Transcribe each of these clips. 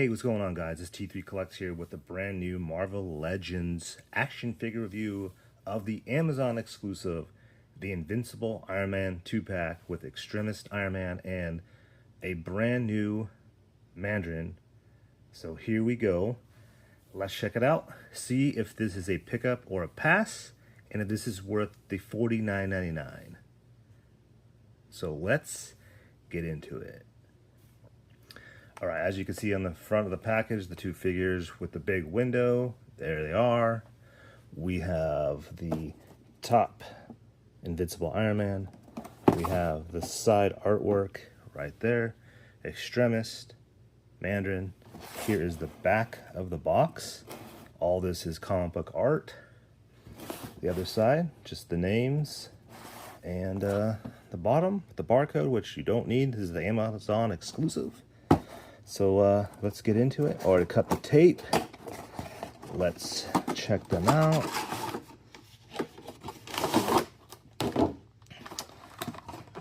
Hey, what's going on, guys? It's T3 Collects here with a brand new Marvel Legends action figure review of the Amazon exclusive, the Invincible Iron Man 2-pack with Extremis Iron Man and a brand new Mandarin. So here we go. Let's check it out. See if this is a pickup or a pass, and if this is worth the $49.99. So let's get into it. All right, as you can see on the front of the package, the two figures with the big window, there they are. We have the top Invincible Iron Man. We have the side artwork right there, Extremis, Mandarin. Here is the back of the box. All this is comic book art. The other side, just the names. And the bottom, the barcode, which you don't need. This is the Amazon exclusive. So let's get into it. Already cut the tape. Let's check them out.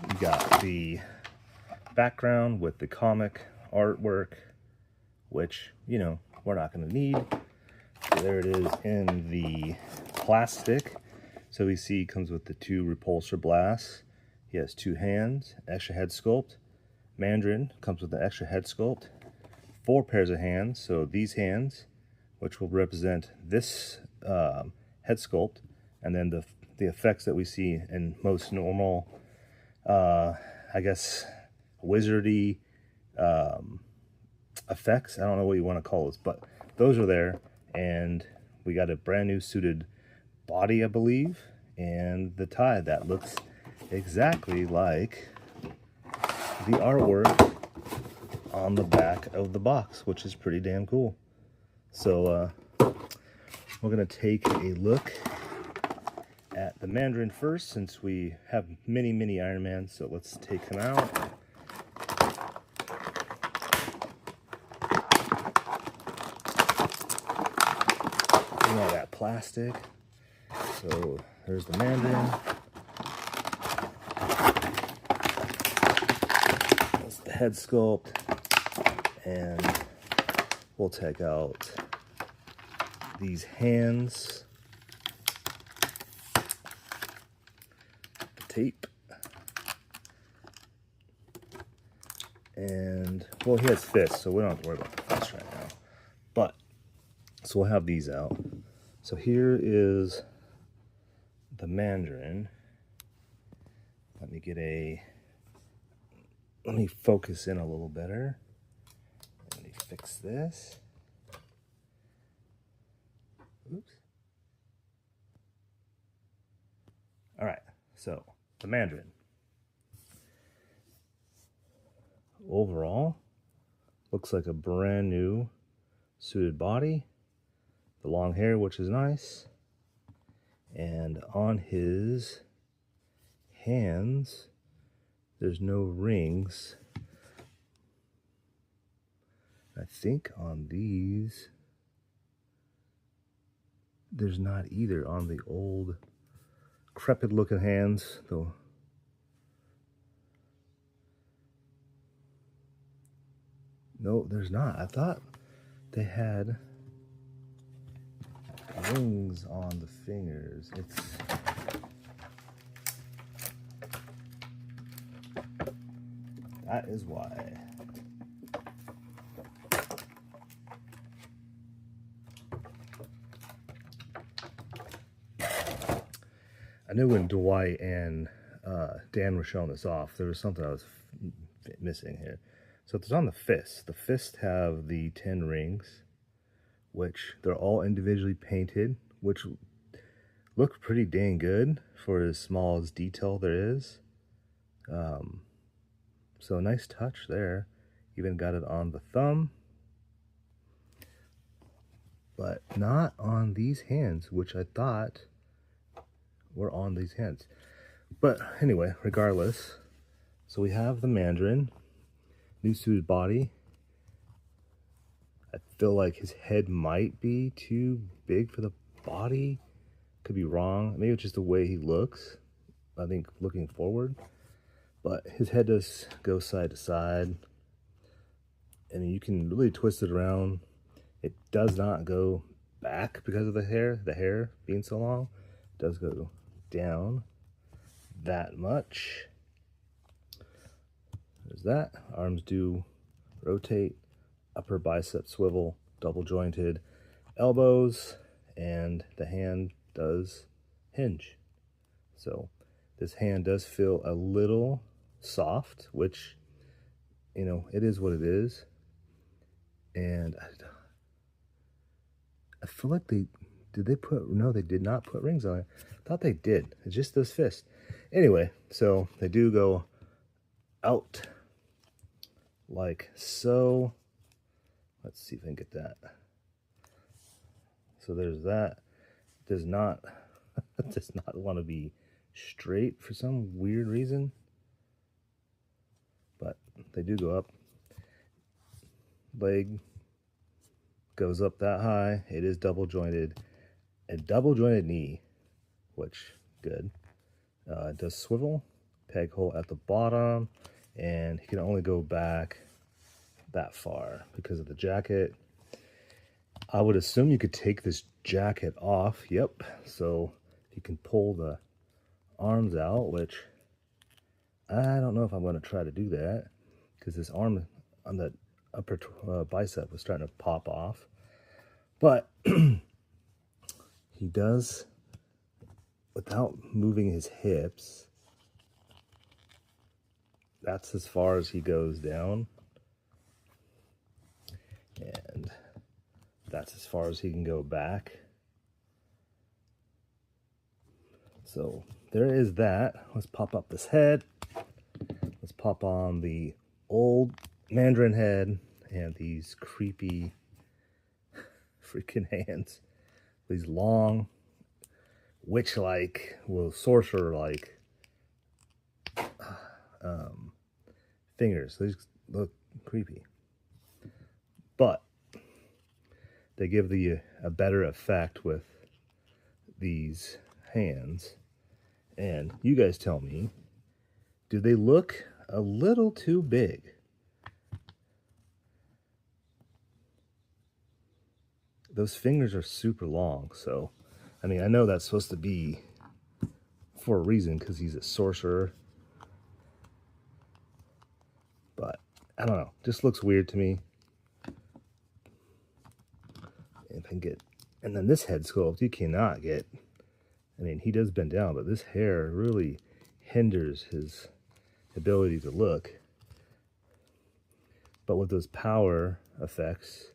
We got the background with the comic artwork, which, you know, we're not going to need. So there it is in the plastic. So we see it comes with the two repulsor blasts. He has two hands, extra head sculpt. Mandarin comes with an extra head sculpt. 4 pairs of hands, so these hands, which will represent this head sculpt, and then the effects that we see in most normal, I guess, wizardy effects. I don't know what you want to call this, but those are there, and we got a brand new suited body, I believe, and the tie that looks exactly like the artwork on the back of the box, which is pretty damn cool. So we're gonna take a look at the Mandarin first, since we have many Iron Man. So let's take him out. And all that plastic. So there's the Mandarin. That's the head sculpt. And we'll take out these hands, the tape, and, well, he has fists, so we don't have to worry about the fists right now. But, so we'll have these out. So here is the Mandarin. Let me focus in a little better. Fix this. Oops. All right, so the Mandarin. Overall, looks like a brand new suited body. The long hair, which is nice. And on his hands, there's no rings. I think on these, there's not either on the old crepit looking hands, though. No, there's not. I thought they had rings on the fingers. That is why. I knew when Dwight and Dan were showing this off, there was something I was missing here. So it's on the fists. The fists have the 10 rings, which they're all individually painted, which look pretty dang good for as small as detail there is. So a nice touch there. Even got it on the thumb, but not on these hands, which I thought were on these hands. But anyway, regardless, so we have the Mandarin, new suited body. I feel like his head might be too big for the body. Could be wrong. Maybe it's just the way he looks, I think, looking forward. But his head does go side to side. I mean, you can really twist it around. It does not go back because of the hair being so long. It does go down that much. There's that. Arms do rotate, upper bicep swivel, double jointed elbows, and the hand does hinge. So this hand does feel a little soft, which, you know, it is what it is. And I feel like they did not put rings on it. I thought they did. It's just this fist. Anyway, so they do go out like so. Let's see if I can get that. So there's that. Does not want to be straight for some weird reason, but they do go up. Leg goes up that high. It is double jointed. A double jointed knee, which good. It does swivel, peg hole at the bottom, and he can only go back that far because of the jacket. I would assume you could take this jacket off. Yep. So you can pull the arms out, which I don't know if I'm going to try to do that because this arm on the upper bicep was starting to pop off. But he does, without moving his hips, that's as far as he goes down. And that's as far as he can go back. So there is that. Let's pop up this head. Let's pop on the old Mandarin head and these creepy freaking hands. These long, witch-like, well, sorcerer-like fingers. These look creepy. But they give a better effect with these hands. And you guys tell me, do they look a little too big? Those fingers are super long, so I mean, I know that's supposed to be for a reason because he's a sorcerer, but I don't know, just looks weird to me. If I can get, and then this head sculpt, you cannot get. I mean, he does bend down, but this hair really hinders his ability to look. But with those power effects,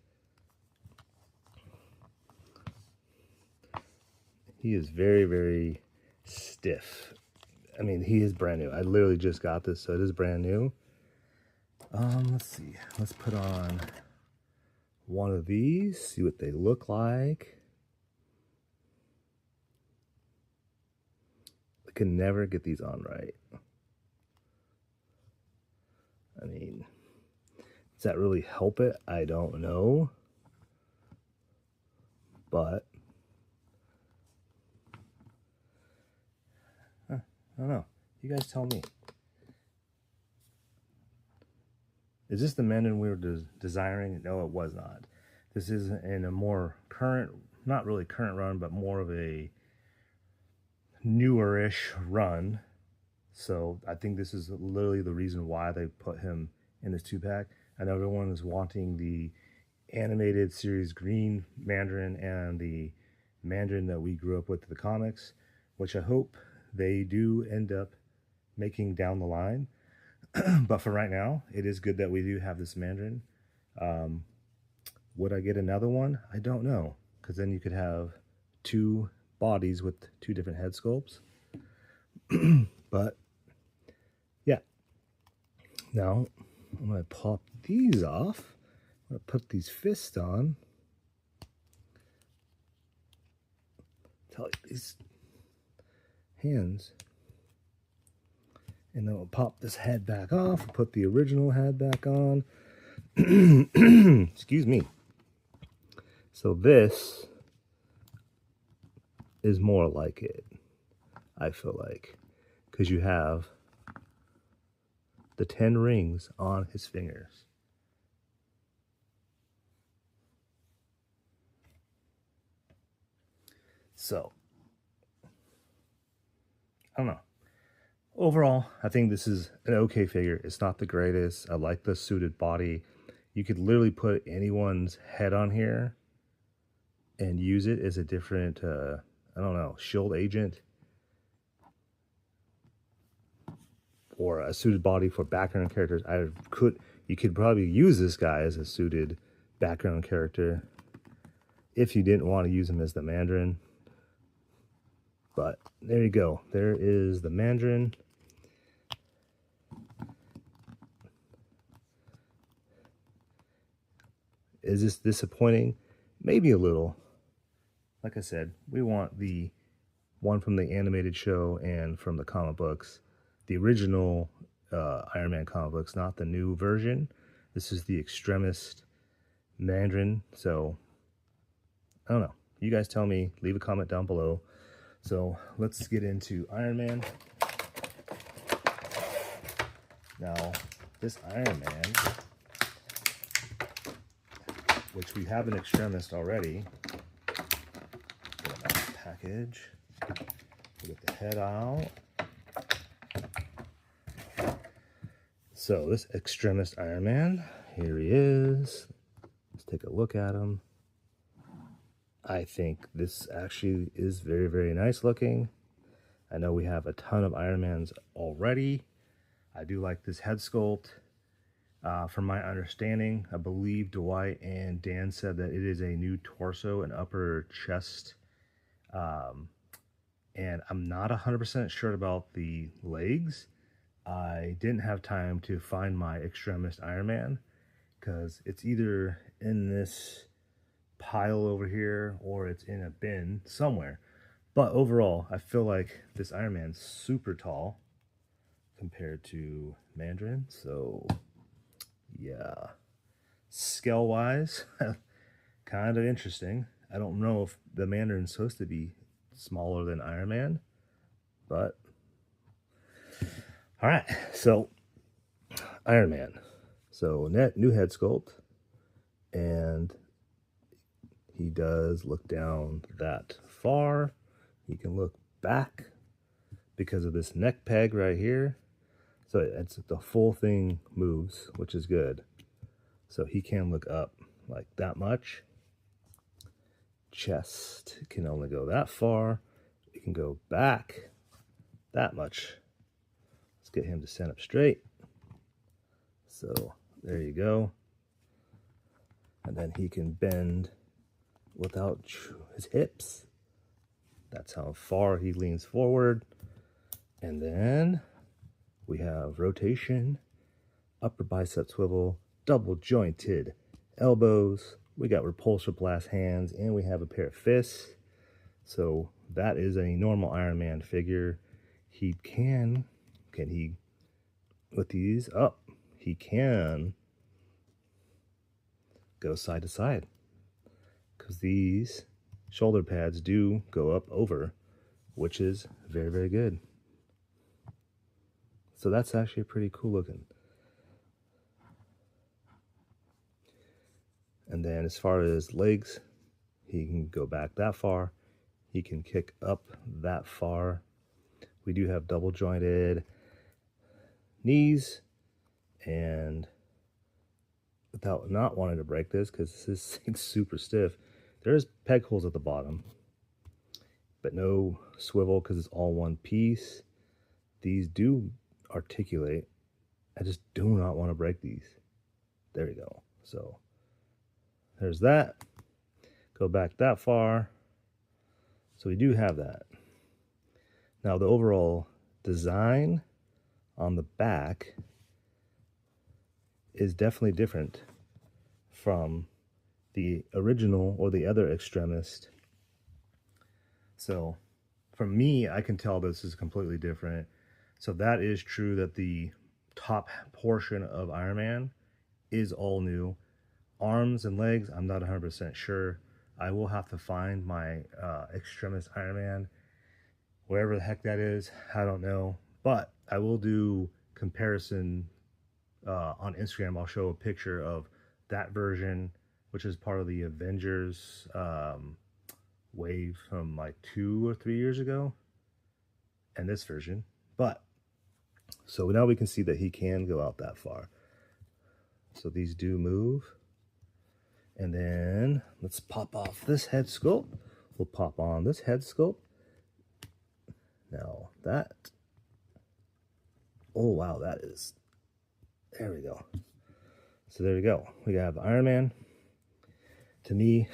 he is very, very stiff. I mean, he is brand new. I literally just got this, so it is brand new. Let's see. Let's put on one of these, see what they look like. I can never get these on right. I mean, does that really help it? I don't know. But I don't know. You guys tell me. Is this the Mandarin we were desiring? No, it was not. This is in a more current, not really current run, but more of a newer-ish run. So I think this is literally the reason why they put him in this 2-pack. I know everyone is wanting the animated series Green Mandarin and the Mandarin that we grew up with in the comics, which I hope they do end up making down the line. But for right now, it is good that we do have this Mandarin. Would I get another one? I don't know, because then you could have 2 bodies with 2 different head sculpts. But yeah, now I'm going to pop these off. I'm going to put these fists on. Tell you, these hands. And then we'll pop this head back off, put the original head back on. Excuse me. So this is more like it, I feel like, because you have the 10 rings on his fingers. So, I don't know. Overall, I think this is an okay figure. It's not the greatest. I like the suited body. You could literally put anyone's head on here and use it as a different, I don't know, shield agent. Or a suited body for background characters. You could probably use this guy as a suited background character if you didn't want to use him as the Mandarin. But there you go. There is the Mandarin. Is this disappointing? Maybe a little. Like I said, we want the one from the animated show and from the comic books. The original Iron Man comic books, not the new version. This is the Extremis Mandarin. So, I don't know. You guys tell me. Leave a comment down below. So, let's get into Iron Man. Now, this Iron Man, which we have an Extremis already. Get him out of the package. Get the head out. So this Extremis Iron Man, here he is. Let's take a look at him. I think this actually is very, very nice looking. I know we have a ton of Iron Mans already. I do like this head sculpt. From my understanding, I believe Dwight and Dan said that it is a new torso and upper chest. And I'm not 100% sure about the legs. I didn't have time to find my Extremis Iron Man because it's either in this pile over here or it's in a bin somewhere. But overall, I feel like this Iron Man's super tall compared to Mandarin. So, yeah. Scale-wise, kind of interesting. I don't know if the Mandarin's supposed to be smaller than Iron Man, but all right. So Iron Man. So new head sculpt, and he does look down that far. He can look back because of this neck peg right here. So it's the full thing moves, which is good. So he can look up like that much. Chest can only go that far. It can go back that much. Let's get him to stand up straight. So there you go. And then he can bend without his hips. That's how far he leans forward. And then we have rotation, upper bicep swivel, double jointed elbows. We got repulsor blast hands, and we have a pair of fists. So that is a normal Iron Man figure. He can he, with these up, he can go side to side because these shoulder pads do go up over, which is very, very good. So that's actually pretty cool looking. And then as far as legs, he can go back that far. He can kick up that far. We do have double jointed knees, and without not wanting to break this, because this thing's super stiff, there's peg holes at the bottom, but no swivel because it's all one piece. These do articulate. I just do not want to break these. There you go. So there's that. Go back that far. So we do have that. Now the overall design on the back is definitely different from the original or the other Extremis. So for me, I can tell this is completely different. So that is true that the top portion of Iron Man is all new. Arms and legs, I'm not 100% sure. I will have to find my Extremis Iron Man, wherever the heck that is, I don't know. But I will do comparison on Instagram. I'll show a picture of that version, which is part of the Avengers wave from like 2 or 3 years ago, and this version. But so now we can see that he can go out that far. So these do move. And then let's pop off this head sculpt. We'll pop on this head sculpt. Now that, oh wow, that is, there we go. So there we go. We have Iron Man. To me,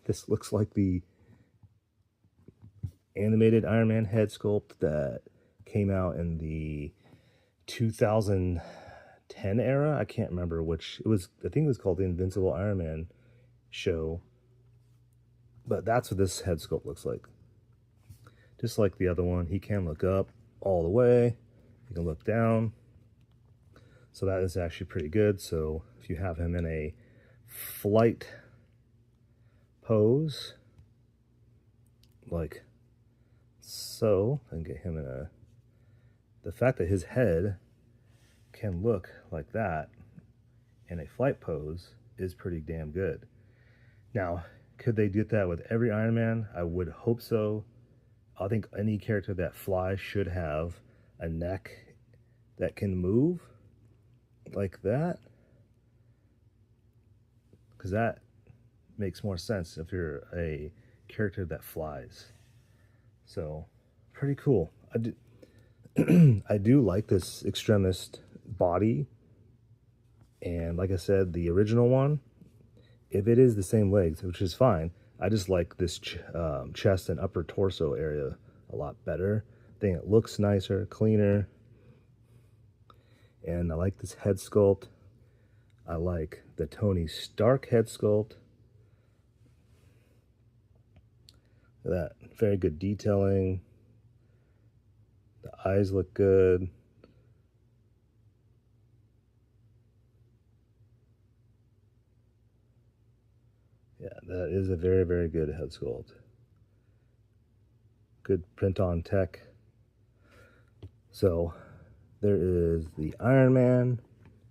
this looks like the animated Iron Man head sculpt that came out in the 2010 era. I can't remember which. It was, I think it was called the Invincible Iron Man show. But that's what this head sculpt looks like. Just like the other one, he can look up all the way. He can look down. So that is actually pretty good. So if you have him in a flight pose, like so, and get him in a, the fact that his head can look like that in a flight pose is pretty damn good. Now, could they get that with every Iron Man? I would hope so. I think any character that flies should have a neck that can move like that, because that makes more sense if you're a character that flies. So pretty cool. I do like this Extremis body, and like I said, the original one, if it is the same legs, which is fine, I just like this chest and upper torso area a lot better. I think it looks nicer, cleaner. And I like this head sculpt. I like the Tony Stark head sculpt. That very good detailing. The eyes look good. Yeah, that is a very, very good head sculpt. Good print on tech. So there is the Iron Man,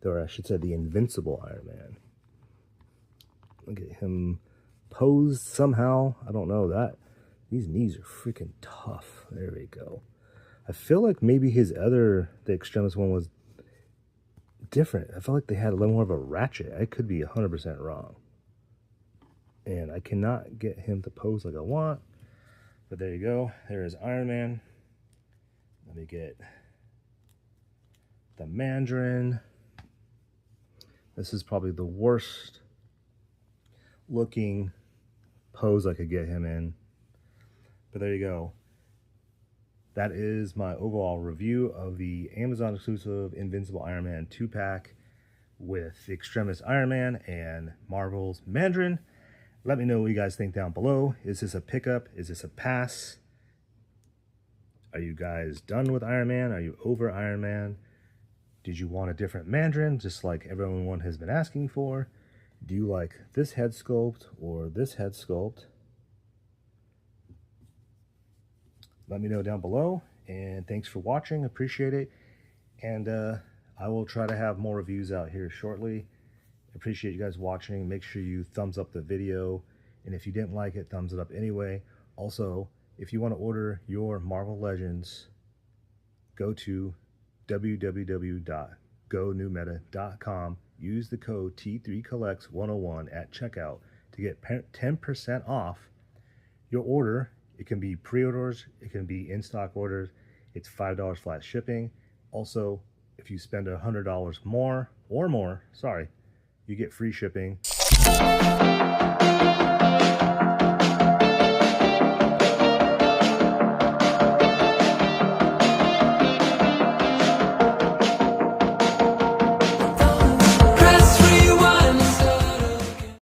or I should say the Invincible Iron Man. Look at him posed somehow. I don't know that. These knees are freaking tough. There we go. I feel like maybe the Extremis one was different. I felt like they had a little more of a ratchet. I could be 100% wrong. And I cannot get him to pose like I want. But there you go. There is Iron Man. Let me get the Mandarin. This is probably the worst looking pose I could get him in. But there you go. That is my overall review of the Amazon exclusive Invincible Iron Man 2-pack with the Extremis Iron Man and Marvel's Mandarin. Let me know what you guys think down below. Is this a pickup? Is this a pass? Are you guys done with Iron Man? Are you over Iron Man? Did you want a different Mandarin, just like everyone has been asking for? Do you like this head sculpt or this head sculpt? Let me know down below, and thanks for watching. Appreciate it. And I will try to have more reviews out here shortly. Appreciate you guys watching. Make sure you thumbs up the video, and if you didn't like it, thumbs it up anyway. Also, if you want to order your Marvel Legends, go to www.gonewmeta.com. Use the code T3Collects101 at checkout to get 10% off your order. It can be pre-orders, it can be in-stock orders. It's $5 flat shipping. Also, if you spend $100 more, you get free shipping.